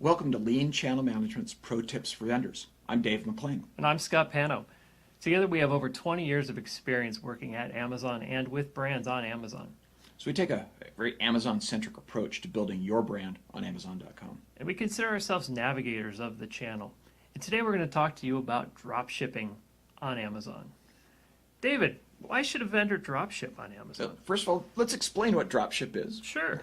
Welcome to Lean Channel Management's Pro Tips for Vendors. I'm Dave McLean. And I'm Scott Pano. Together we have over 20 years of experience working at Amazon and with brands on Amazon. So we take a very Amazon-centric approach to building your brand on Amazon.com. And we consider ourselves navigators of the channel. And today we're going to talk to you about drop shipping on Amazon. David, why should a vendor drop ship on Amazon? So first of all, let's explain what dropship is. Sure.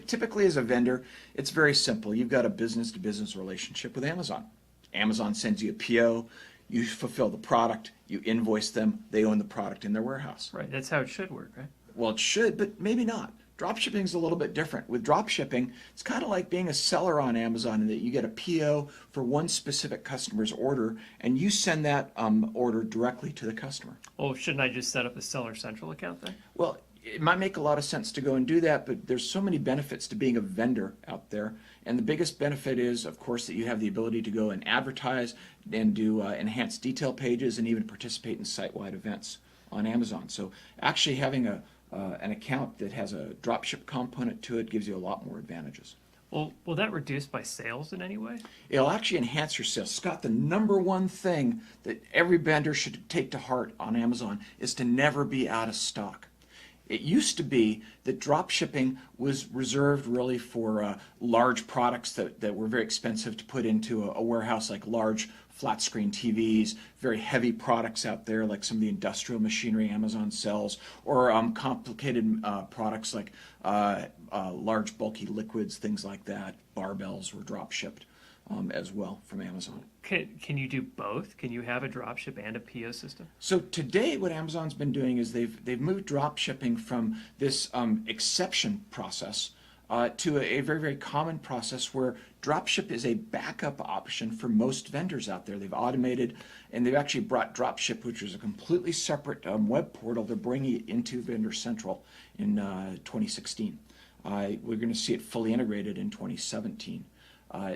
Typically as a vendor, it's very simple. You've got a business-to-business relationship with Amazon. Amazon sends you a PO, you fulfill the product, you invoice them, they own the product in their warehouse. Right, that's how it should work, right? Well, it should, but maybe not. Dropshipping is a little bit different. With dropshipping, it's kind of like being a seller on Amazon in that you get a PO for one specific customer's order, and you send that order directly to the customer. Well, shouldn't I just set up a Seller Central account then? Well, it might make a lot of sense to go and do that, but there's so many benefits to being a vendor out there. And the biggest benefit is, of course, that you have the ability to go and advertise and do enhanced detail pages and even participate in site-wide events on Amazon. So actually having an account that has a dropship component to it gives you a lot more advantages. Well, will that reduce my sales in any way? It'll actually enhance your sales. Scott, the number one thing that every vendor should take to heart on Amazon is to never be out of stock. It used to be that drop shipping was reserved really for large products that were very expensive to put into a warehouse, like large flat screen TVs, very heavy products out there like some of the industrial machinery Amazon sells, or complicated products like large bulky liquids, things like that. Barbells were drop shipped as well from Amazon. Can you do both? Can you have a dropship and a PO system? So today what Amazon's been doing is they've moved drop shipping from this exception process to a very, very common process where dropship is a backup option for most vendors out there. They've automated, and they've actually brought dropship, which is a completely separate web portal. They're bringing it into Vendor Central in 2016. We're going to see it fully integrated in 2017.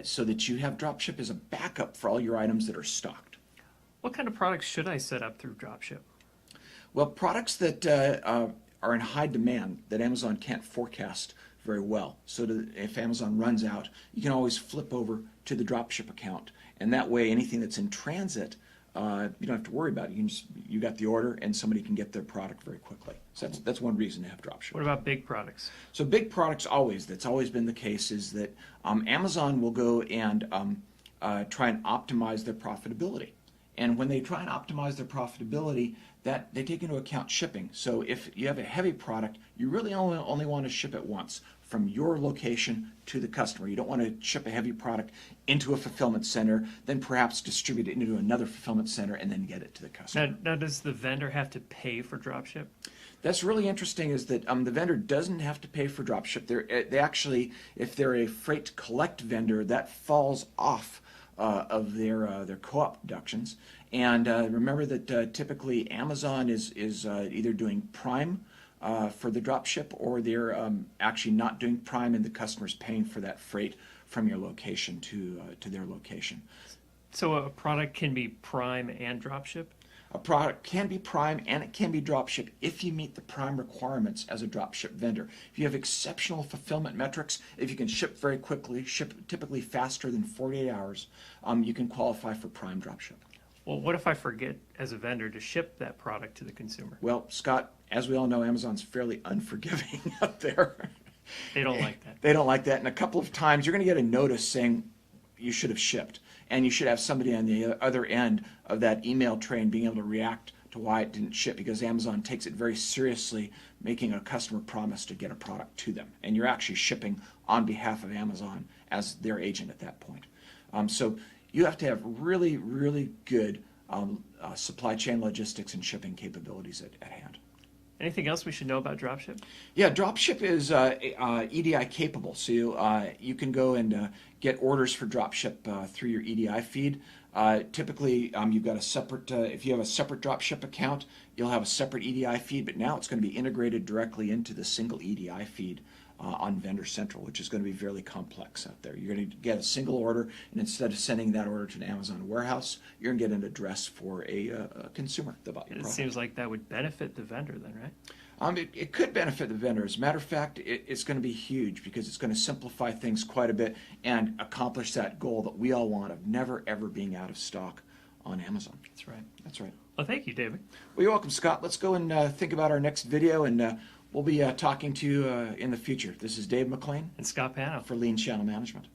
So that you have dropship as a backup for all your items that are stocked. What kind of products should I set up through dropship? Well, products that are in high demand that Amazon can't forecast very well. So if Amazon runs out, you can always flip over to the dropship account. And that way, anything that's in transit, you don't have to worry about it. You got the order, and somebody can get their product very quickly. So that's one reason to have dropship. What about big products? So big products that's always been the case, is that Amazon will go and try and optimize their profitability. And when they try and optimize their profitability, that they take into account shipping. So if you have a heavy product, you really only want to ship it once from your location to the customer. You don't want to ship a heavy product into a fulfillment center, then perhaps distribute it into another fulfillment center, and then get it to the customer. Now does the vendor have to pay for dropship? That's really interesting, is that the vendor doesn't have to pay for dropship. They actually, if they're a freight collect vendor, that falls off of their co-op deductions. And remember that typically Amazon is either doing Prime for the dropship, or they're actually not doing Prime, and the customer's paying for that freight from your location to their location. So a product can be Prime and dropship? A product can be Prime and it can be dropship if you meet the Prime requirements as a dropship vendor. If you have exceptional fulfillment metrics, if you can ship very quickly, ship typically faster than 48 hours, you can qualify for Prime dropship. Well, what if I forget as a vendor to ship that product to the consumer? Well, Scott, as we all know, Amazon's fairly unforgiving out there. They don't like that. They don't like that. And a couple of times you're going to get a notice saying you should have shipped. And you should have somebody on the other end of that email train being able to react to why it didn't ship, because Amazon takes it very seriously, making a customer promise to get a product to them. And you're actually shipping on behalf of Amazon as their agent at that point. So you have to have really, really good supply chain logistics and shipping capabilities at hand. Anything else we should know about dropship? Yeah, dropship is EDI capable, so you can go and get orders for dropship through your EDI feed. Typically, you've got a separate, if you have a separate dropship account, you'll have a separate EDI feed, but now it's going to be integrated directly into the single EDI feed on Vendor Central, which is going to be fairly complex out there. You're going to get a single order, and instead of sending that order to an Amazon warehouse, you're going to get an address for a consumer that bought your It product. seems like that would benefit the vendor then, right? It could benefit the vendor. As a matter of fact, it's going to be huge because it's going to simplify things quite a bit and accomplish that goal that we all want of never, ever being out of stock on Amazon. That's right. That's right. Well, thank you, David. Well, you're welcome, Scott. Let's go and think about our next video, and we'll be talking to you in the future. This is Dave McLean And Scott Pano. for Lean Channel Management.